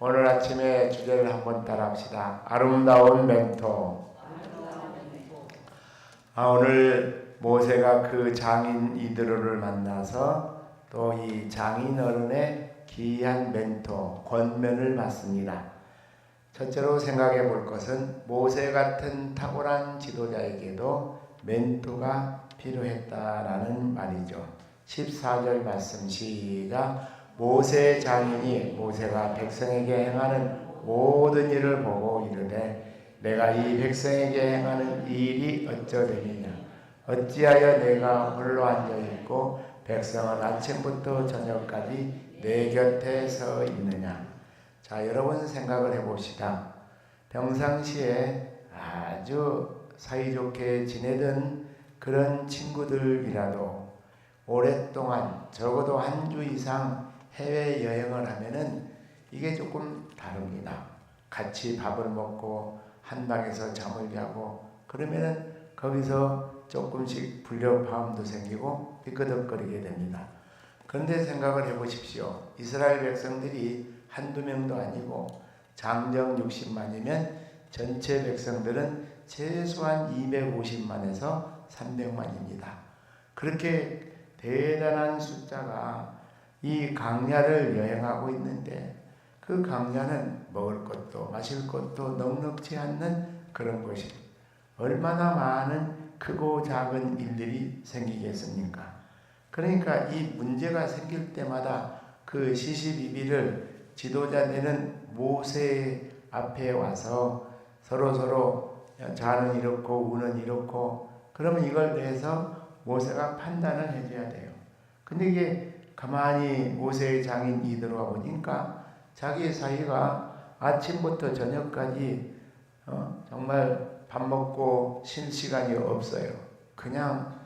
오늘 아침에 주제를 한번 따라합시다. 아름다운 멘토. 오늘 모세가 그 장인 이드로를 만나서 또 이 장인 어른의 귀한 멘토, 권면을 받습니다. 첫째로 생각해 볼 것은 모세 같은 탁월한 지도자에게도 멘토가 필요했다라는 말이죠. 14절 말씀 시작. 모세 장인이 모세가 백성에게 행하는 모든 일을 보고 이르되 내가 이 백성에게 행하는 이 일이 어쩌되느냐 어찌하여 내가 홀로 앉아있고 백성은 아침부터 저녁까지 내 곁에 서 있느냐. 자, 여러분 생각을 해봅시다. 평상시에 아주 사이좋게 지내던 그런 친구들이라도 오랫동안 적어도 한 주 이상 해외여행을 하면은 이게 조금 다릅니다. 같이 밥을 먹고 한 방에서 잠을 자고 그러면은 거기서 조금씩 불협화음도 생기고 삐끄덕거리게 됩니다. 그런데 생각을 해보십시오. 이스라엘 백성들이 한두 명도 아니고 장정 60만이면 전체 백성들은 최소한 250만에서 300만입니다. 그렇게 대단한 숫자가 이 강야를 여행하고 있는데 그 강야는 먹을 것도 마실 것도 넉넉지 않는 그런 곳이 얼마나 많은 크고 작은 일들이 생기겠습니까? 그러니까 이 문제가 생길 때마다 그 시시비비를 지도자 되는 모세 앞에 와서 서로 자는 이렇고 우는 이렇고 그러면 이걸 대해서 모세가 판단을 해줘야 돼요. 근데 이게 가만히 모세의 장인 이드로가 보니까 자기 사이가 아침부터 저녁까지 정말 밥 먹고 쉴 시간이 없어요. 그냥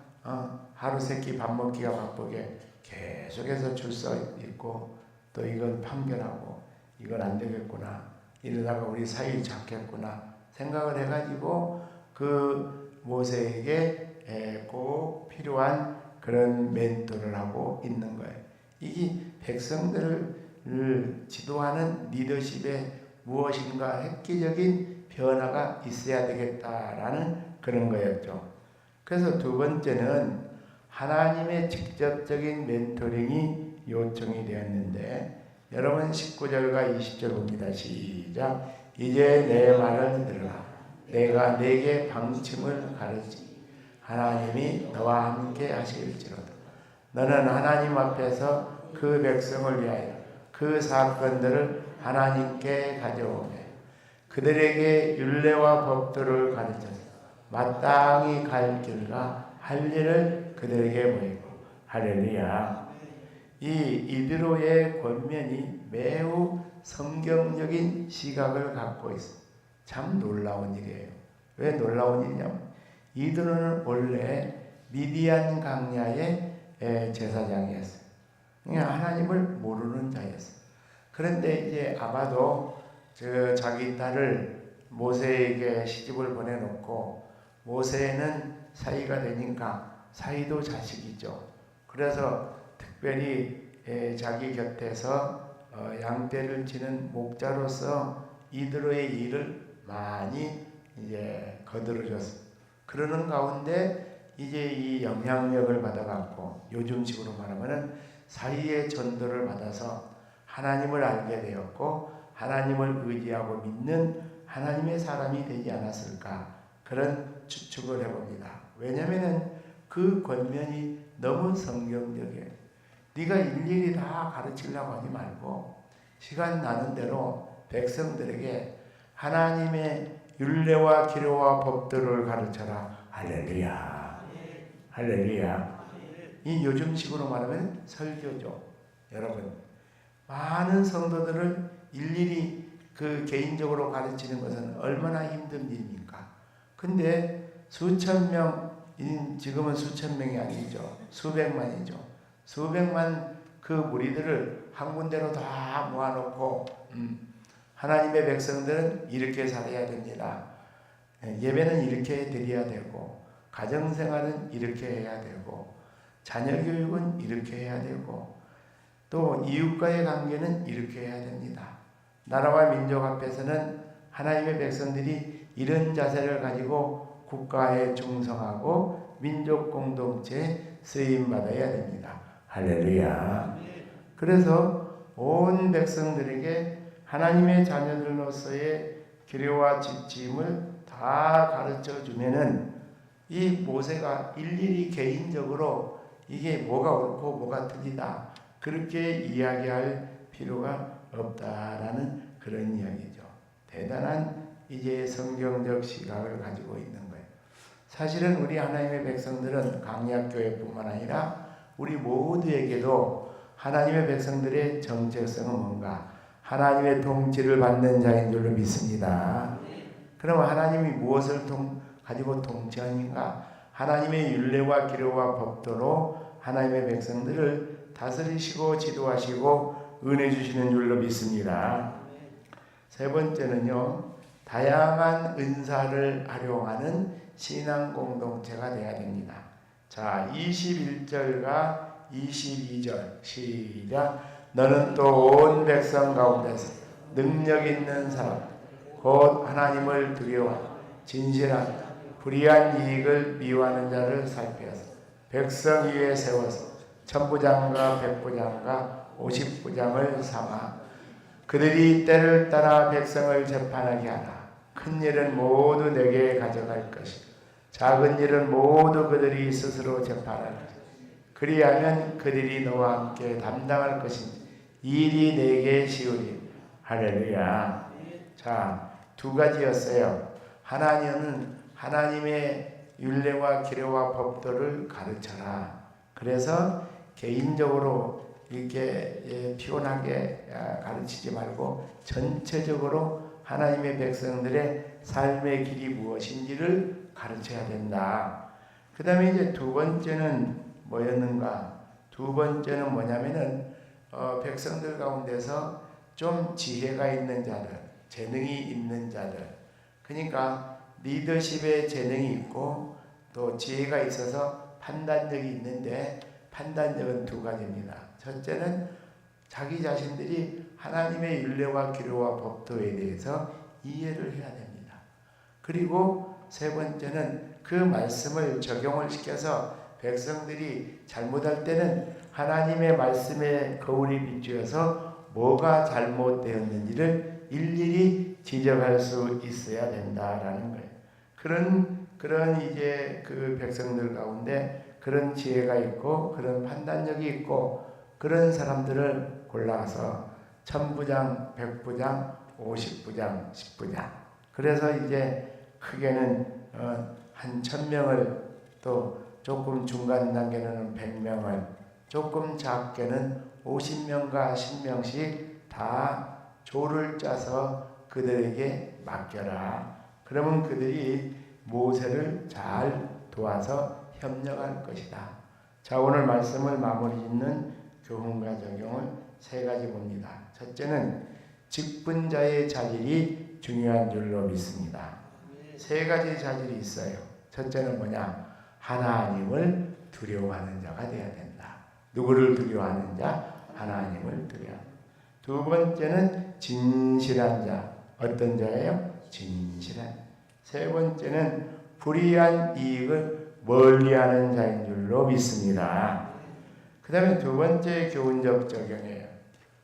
하루 세끼 밥 먹기가 바쁘게 계속해서 줄 서 있고 또 이걸 판결하고 이건 안 되겠구나 이러다가 우리 사이 잡겠구나 생각을 해가지고 그 모세에게 꼭 필요한 그런 멘토를 하고 있는 거예요. 이게 백성들을 지도하는 리더십에 무엇인가 획기적인 변화가 있어야 되겠다라는 그런 거였죠. 그래서 두 번째는 하나님의 직접적인 멘토링이 요청이 되었는데 여러분 19절과 20절 봅니다. 시작. 이제 내 말을 들으라. 내가 네게 방침을 가르치니 하나님이 너와 함께 하실지로다. 너는 하나님 앞에서 그 백성을 위하여 그 사건들을 하나님께 가져오며 그들에게 율례와 법도를 가르쳐서 마땅히 갈 길과 할 일을 그들에게 보이고 할렐루야. 이 이드로의 권면이 매우 성경적인 시각을 갖고 있습니다. 참 놀라운 일이에요. 왜 놀라운 일이냐면 이드로는 원래 미디안 강야의 제사장이었어요. 그러니까 하나님을 모르는 자였어요. 그런데 이제 아마도 자기 딸을 모세에게 시집을 보내놓고 모세는 사위가 되니까 사위도 자식이죠. 그래서 특별히 자기 곁에서 양떼를 치는 목자로서 이드로의 일을 많이 이제 거들어줬습니다. 그러는 가운데 이제 이 영향력을 받아갖고 요즘식으로 말하면은 사이의 전도를 받아서 하나님을 알게 되었고 하나님을 의지하고 믿는 하나님의 사람이 되지 않았을까 그런 추측을 해봅니다. 왜냐면은 그 권면이 너무 성경적이에요. 네가 일일이 다 가르치려고 하지 말고 시간 나는 대로 백성들에게 하나님의 율례와 기료와 법들을 가르쳐라. 할렐루야. 할렐루야. 이 요즘식으로 말하면 설교죠. 여러분 많은 성도들을 일일이 그 개인적으로 가르치는 것은 얼마나 힘든 일입니까? 근데 수천 명, 지금은 수천 명이 아니죠. 수백만이죠. 수백만 그 무리들을 한 군데로 다 모아놓고 하나님의 백성들은 이렇게 살아야 됩니다. 예배는 이렇게 드려야 되고 가정생활은 이렇게 해야 되고 자녀교육은 이렇게 해야 되고 또 이웃과의 관계는 이렇게 해야 됩니다. 나라와 민족 앞에서는 하나님의 백성들이 이런 자세를 가지고 국가에 충성하고 민족 공동체에 쓰임받아야 됩니다. 할렐루야. 그래서 온 백성들에게 하나님의 자녀들로서의 기료와 지침을 다 가르쳐 주면은 이 모세가 일일이 개인적으로 이게 뭐가 옳고 뭐가 틀리다 그렇게 이야기할 필요가 없다라는 그런 이야기죠. 대단한 이제 성경적 시각을 가지고 있는 거예요. 사실은 우리 하나님의 백성들은 강약교회뿐만 아니라 우리 모두에게도 하나님의 백성들의 정체성은 뭔가 하나님의 통치를 받는 자인 줄로 믿습니다. 그럼 하나님이 무엇을 가지고 통치하는가? 하나님의 율례와 기료와 법도로 하나님의 백성들을 다스리시고 지도하시고 은혜 주시는 줄로 믿습니다. 세 번째는요, 다양한 은사를 활용하는 신앙 공동체가 되어야 됩니다. 자, 21절과 22절 시작. 너는 또 온 백성 가운데서 능력 있는 사람 곧 하나님을 두려워 진실한 불의한 이익을 미워하는 자를 살펴서 백성 위에 세워서 천부장과 백부장과 50부장을 삼아 그들이 때를 따라 백성을 재판하게 하라. 큰 일은 모두 내게 가져갈 것이고 작은 일은 모두 그들이 스스로 재판할 것이다. 그리하면 그들이 너와 함께 담당할 것인지 이 일이 내게 쉬우리. 할렐루야. 자, 두 가지였어요. 하나님은 하나님의 율례와 기료와 법도를 가르쳐라. 그래서 개인적으로 이렇게 피곤하게 가르치지 말고 전체적으로 하나님의 백성들의 삶의 길이 무엇인지를 가르쳐야 된다. 그 다음에 이제 두 번째는 뭐였는가? 두 번째는 뭐냐면은 백성들 가운데서 좀 지혜가 있는 자들, 재능이 있는 자들. 그러니까 리더십에 재능이 있고 또 지혜가 있어서 판단력이 있는데 판단력은 두 가지입니다. 첫째는 자기 자신들이 하나님의 율례와 기료와 법도에 대해서 이해를 해야 됩니다. 그리고 세 번째는 그 말씀을 적용을 시켜서 백성들이 잘못할 때는 하나님의 말씀에 거울이 비추어서 뭐가 잘못되었는지를 일일이 지적할 수 있어야 된다라는 거예요. 그런 이제 그 백성들 가운데 그런 지혜가 있고 그런 판단력이 있고 그런 사람들을 골라서 천부장, 백부장, 50부장, 10부장. 그래서 이제 크게는 한 1000명을 또 조금 중간 단계는 100명을 조금 작게는 50명과 10명씩 다 조를 짜서 그들에게 맡겨라. 그러면 그들이 모세를 잘 도와서 협력할 것이다. 자, 오늘 말씀을 마무리 짓는 교훈과 적용을 세 가지 봅니다. 첫째는 직분자의 자질이 중요한 줄로 믿습니다. 세 가지 자질이 있어요. 첫째는 뭐냐? 하나님을 두려워하는 자가 되어야 된다. 누구를 두려워하는 자? 하나님을 두려워하는 자. 두 번째는 진실한 자. 어떤 자예요? 진실한. 세 번째는 불의한 이익을 멀리하는 자인 줄로 믿습니다. 그 다음에 두 번째 교훈적 적용이에요.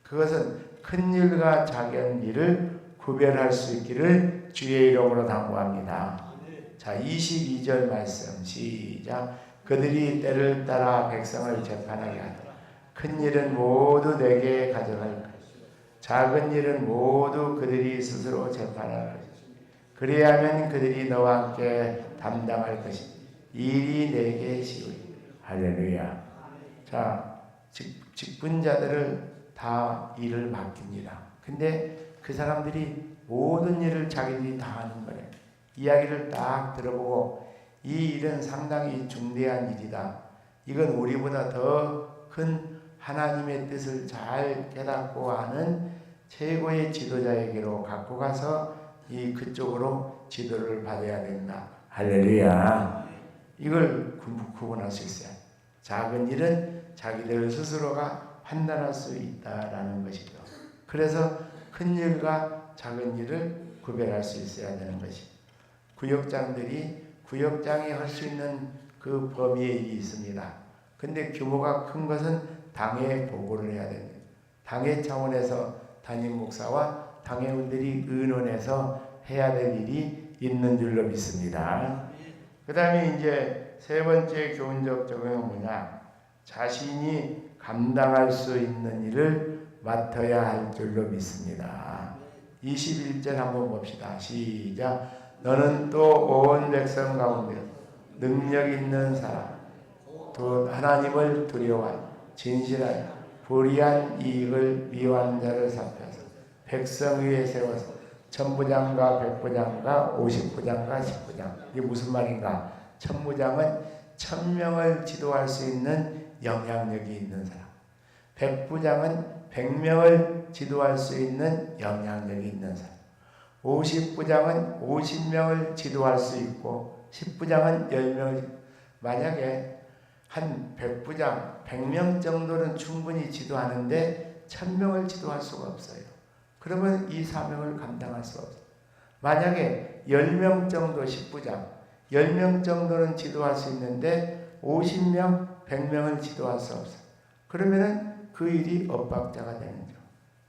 그것은 큰 일과 작은 일을 구별할 수 있기를 주의 이름으로 당부합니다. 자, 22절 말씀 시작. 그들이 때를 따라 백성을 재판하게 하더라. 큰 일은 모두 내게 가져갈 것이고 작은 일은 모두 그들이 스스로 재판할 것이고 그리하면 그들이 너와 함께 담당할 것이니 일이 내게 쉬우리. 할렐루야. 자, 직분자들을 다 일을 맡깁니다. 근데 그 사람들이 모든 일을 자기들이 다 하는 거예요. 이야기를 딱 들어보고 이 일은 상당히 중대한 일이다. 이건 우리보다 더 큰 하나님의 뜻을 잘 깨닫고 아는 최고의 지도자에게로 갖고 가서 그쪽으로 지도를 받아야 된다. 할렐루야. 이걸 구분할 수 있어요. 작은 일은 자기들 스스로가 판단할 수 있다라는 것이죠. 그래서 큰 일과 작은 일을 구별할 수 있어야 되는 것이. 구역장들이 구역장이 할 수 있는 그 범위에 있습니다. 근데 규모가 큰 것은 당회에 보고를 해야 됩니다. 당회 차원에서 담임 목사와 당회원들이 의논해서 해야 될 일이 있는 줄로 믿습니다. 그 다음에 이제 세 번째 교훈적 적용은 뭐냐? 자신이 감당할 수 있는 일을 맡아야 할 줄로 믿습니다. 21절 한번 봅시다. 시작. 너는 또 온 백성 가운데 능력 있는 사람, 또 하나님을 두려워하여 진실하여 불의한 이익을 미워하는 자를 살펴서 백성 위에 세워서 천부장과 백부장과 50부장과 10부장. 이게 무슨 말인가? 천부장은 1000명을 지도할 수 있는 영향력이 있는 사람, 백부장은 100명을 지도할 수 있는 영향력이 있는 사람, 50부장은 50명을 지도할 수 있고 10부장은 10명을. 만약에 한 100부장 100명 정도는 충분히 지도하는데 1000명을 지도할 수가 없어요. 그러면 이 사명을 감당할 수가 없어요. 만약에 10명 정도 10부장 10명 정도는 지도할 수 있는데 50명 100명을 지도할 수 없어요. 그러면은 그 일이 엇박자가 되는 거죠.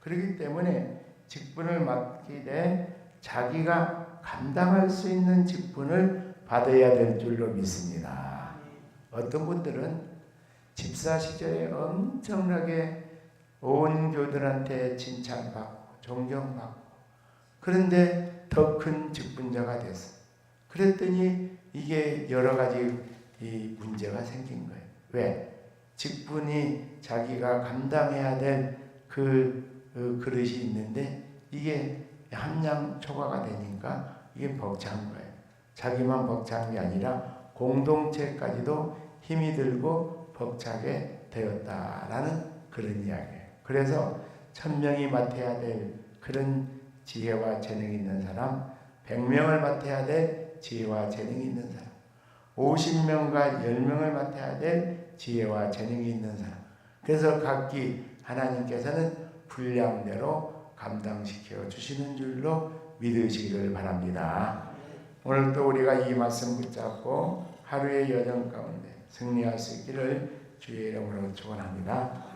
그렇기 때문에 직분을 맡게 돼 자기가 감당할 수 있는 직분을 받아야 될 줄로 믿습니다. 어떤 분들은 집사 시절에 엄청나게 온 교들한테 칭찬받고 존경받고 그런데 더 큰 직분자가 됐어요. 그랬더니 이게 여러 가지 이 문제가 생긴 거예요. 왜? 직분이 자기가 감당해야 될 그릇이 있는데 이게 함량 초과가 되니까 이게 벅찬 거예요. 자기만 벅찬 게 아니라 공동체까지도 힘이 들고 벅차게 되었다라는 그런 이야기예요. 그래서 1000명이 맡아야 될 그런 지혜와 재능이 있는 사람, 100명을 맡아야 될 지혜와 재능이 있는 사람, 50명과 10명을 맡아야 될 지혜와 재능이 있는 사람. 그래서 각기 하나님께서는 분량대로 감당시켜 주시는 줄로 믿으시기를 바랍니다. 오늘 또 우리가 이 말씀 붙잡고 하루의 여정 가운데 승리할 수 있기를 주의 이름으로 축원합니다.